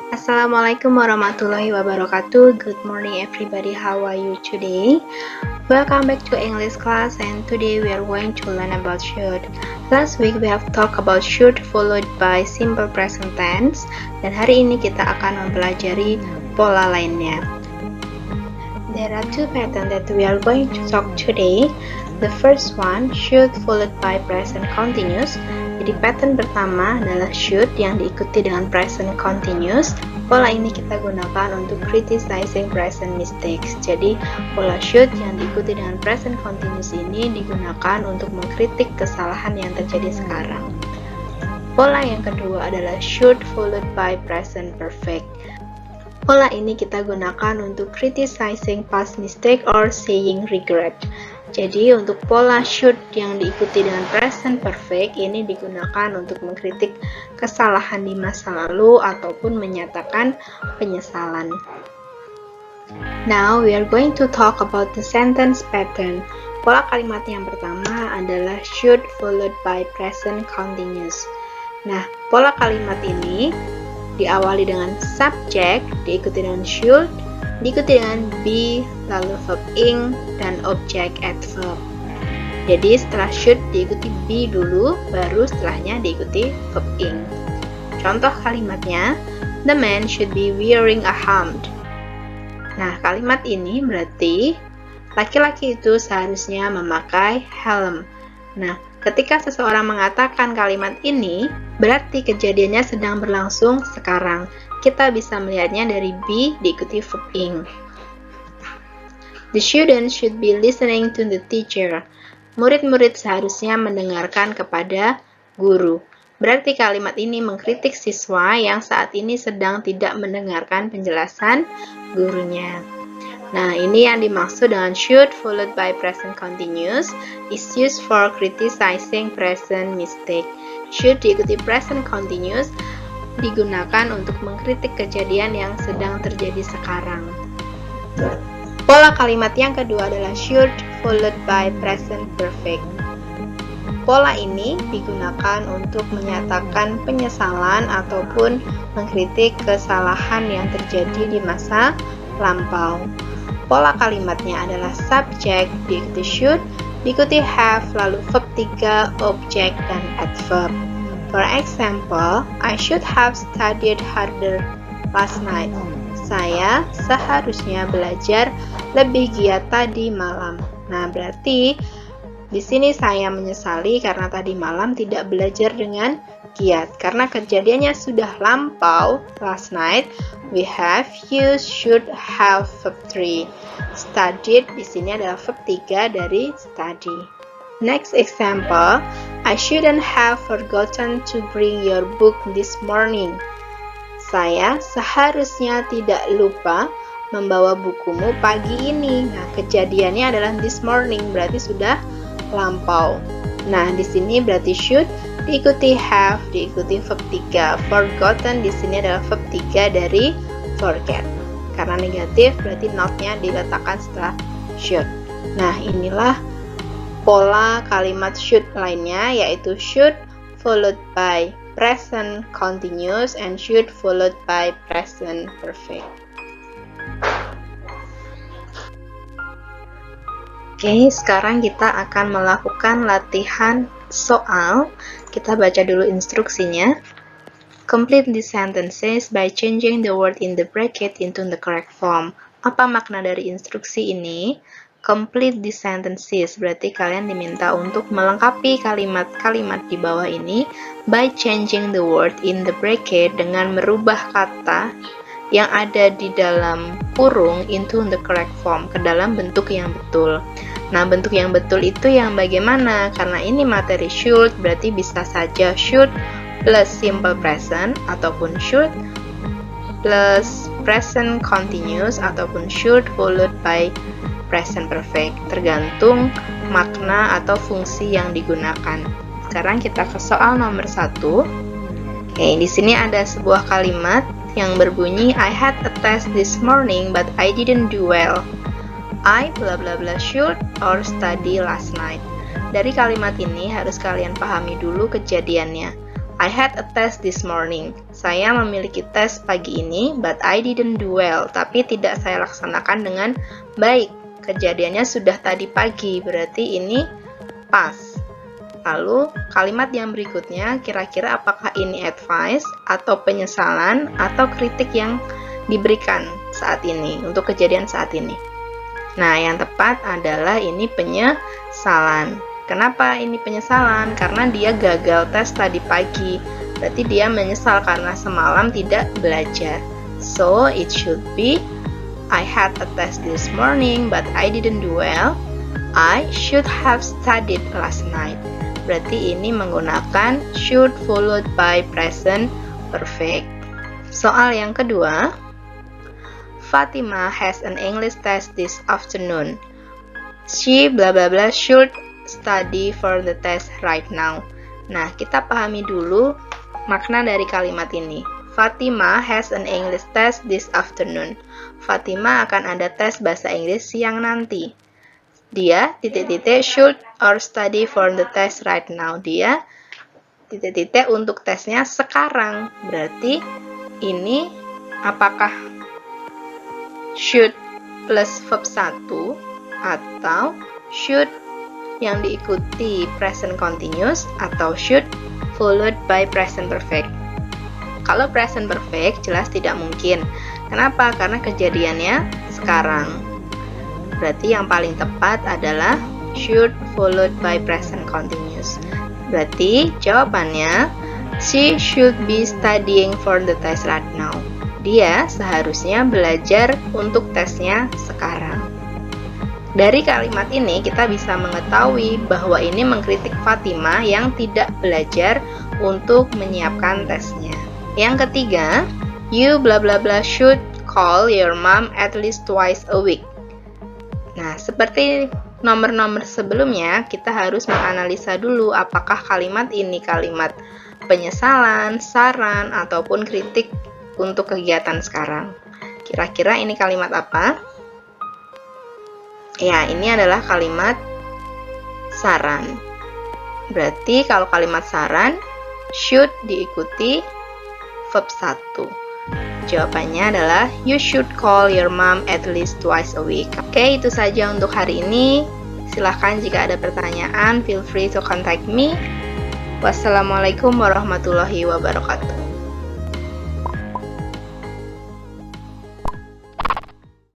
Assalamualaikum warahmatullahi wabarakatuh. Good morning everybody, how are you today? Welcome back to English class, and today we are going to learn about should. Last week we have talked about should followed by simple present tense, dan hari ini kita akan mempelajari pola lainnya. There are two patterns that we are going to talk today. The first one, should followed by present continuous. Jadi pattern pertama adalah should yang diikuti dengan present continuous. Pola ini kita gunakan untuk criticizing present mistakes. Jadi pola should yang diikuti dengan present continuous ini digunakan untuk mengkritik kesalahan yang terjadi sekarang. Pola yang kedua adalah should followed by present perfect. Pola ini kita gunakan untuk criticizing past mistake or saying regret. Jadi untuk pola should yang diikuti dengan present perfect ini digunakan untuk mengkritik kesalahan di masa lalu ataupun menyatakan penyesalan. Now we are going to talk about the sentence pattern. Pola kalimat yang pertama adalah should followed by present continuous. Nah, pola kalimat ini diawali dengan subject, diikuti dengan should, diikuti dengan be, lalu verb ing, dan object adverb. Jadi setelah should diikuti be dulu, baru setelahnya diikuti verb ing. Contoh kalimatnya, the man should be wearing a helmet. Nah, kalimat ini berarti laki-laki itu seharusnya memakai helm. Nah, ketika seseorang mengatakan kalimat ini, berarti kejadiannya sedang berlangsung sekarang. Kita bisa melihatnya dari be diikuti verb ing. The student should be listening to the teacher. Murid-murid seharusnya mendengarkan kepada guru. Berarti kalimat ini mengkritik siswa yang saat ini sedang tidak mendengarkan penjelasan gurunya. Nah, ini yang dimaksud dengan should followed by present continuous is used for criticizing present mistake. Should diikuti present continuous digunakan untuk mengkritik kejadian yang sedang terjadi sekarang. Pola kalimat yang kedua adalah should followed by present perfect. Pola ini digunakan untuk menyatakan penyesalan ataupun mengkritik kesalahan yang terjadi di masa lampau. Pola kalimatnya adalah subject, diikuti should, diikuti have, lalu verb 3, object, dan adverb. For example, I should have studied harder last night. Saya seharusnya belajar lebih giat tadi malam. Nah, berarti di sini saya menyesali karena tadi malam tidak belajar dengan giat. Karena kejadiannya sudah lampau, last night, we have used should have verb 3. Studied di sini adalah verb 3 dari study. Next example, I shouldn't have forgotten to bring your book this morning. Saya seharusnya tidak lupa membawa bukumu pagi ini. Nah, kejadiannya adalah this morning, berarti sudah lampau. Nah, di sini berarti should diikuti have, diikuti verb 3. Forgotten di sini adalah verb 3 dari forget. Karena negatif berarti not-nya diletakkan setelah should. Nah, inilah pola kalimat should lainnya, yaitu should followed by present continuous and should followed by present perfect. Oke, sekarang kita akan melakukan latihan soal. Kita baca dulu instruksinya. Complete the sentences by changing the word in the bracket into the correct form. Apa makna dari instruksi ini? Complete the sentences, berarti kalian diminta untuk melengkapi kalimat-kalimat di bawah ini by changing the word in the bracket, dengan merubah kata yang ada di dalam kurung into the correct form, ke dalam bentuk yang betul. Nah, bentuk yang betul itu yang bagaimana? Karena ini materi should, berarti bisa saja should plus simple present, ataupun should plus present continuous, ataupun should followed by present perfect, tergantung makna atau fungsi yang digunakan. Sekarang kita ke soal nomor 1. Oke, di sini ada sebuah kalimat yang berbunyi I had a test this morning but I didn't do well. I bla bla bla should or study last night. Dari kalimat ini harus kalian pahami dulu kejadiannya. I had a test this morning. Saya memiliki tes pagi ini, but I didn't do well. Tapi tidak saya laksanakan dengan baik. Kejadiannya sudah tadi pagi, berarti ini past. Lalu, kalimat yang berikutnya, kira-kira apakah ini advice, atau penyesalan, atau kritik yang diberikan saat ini, untuk kejadian saat ini. Nah, yang tepat adalah ini penyesalan. Kenapa ini penyesalan? Karena dia gagal tes tadi pagi. Berarti dia menyesal karena semalam tidak belajar. So, it should be, I had a test this morning, but I didn't do well. I should have studied last night. Berarti ini menggunakan should followed by present perfect. Soal yang kedua, Fatima has an English test this afternoon. She bla bla bla should study for the test right now. Nah, kita pahami dulu makna dari kalimat ini. Fatima has an English test this afternoon. Fatima akan ada tes bahasa Inggris siang nanti. Dia should or study for the test right now. Dia untuk tesnya sekarang. Berarti ini apakah should plus verb 1 atau should yang diikuti present continuous atau should followed by present perfect. Kalau present perfect jelas tidak mungkin. Kenapa? Karena kejadiannya sekarang. Berarti yang paling tepat adalah should followed by present continuous. Berarti jawabannya she should be studying for the test right now. Dia seharusnya belajar untuk tesnya sekarang. Dari kalimat ini kita bisa mengetahui bahwa ini mengkritik Fatima yang tidak belajar untuk menyiapkan tesnya. Yang ketiga, you bla bla bla should call your mom at least twice a week. Nah, seperti nomor-nomor sebelumnya, kita harus menganalisa dulu apakah kalimat ini kalimat penyesalan, saran, ataupun kritik untuk kegiatan sekarang. Kira-kira ini kalimat apa? Ya, ini adalah kalimat saran. Berarti kalau kalimat saran, should diikuti verb 1. Jawabannya adalah you should call your mom at least twice a week. Oke, itu saja untuk hari ini. Silahkan jika ada pertanyaan, feel free to contact me. Wassalamualaikum warahmatullahi wabarakatuh.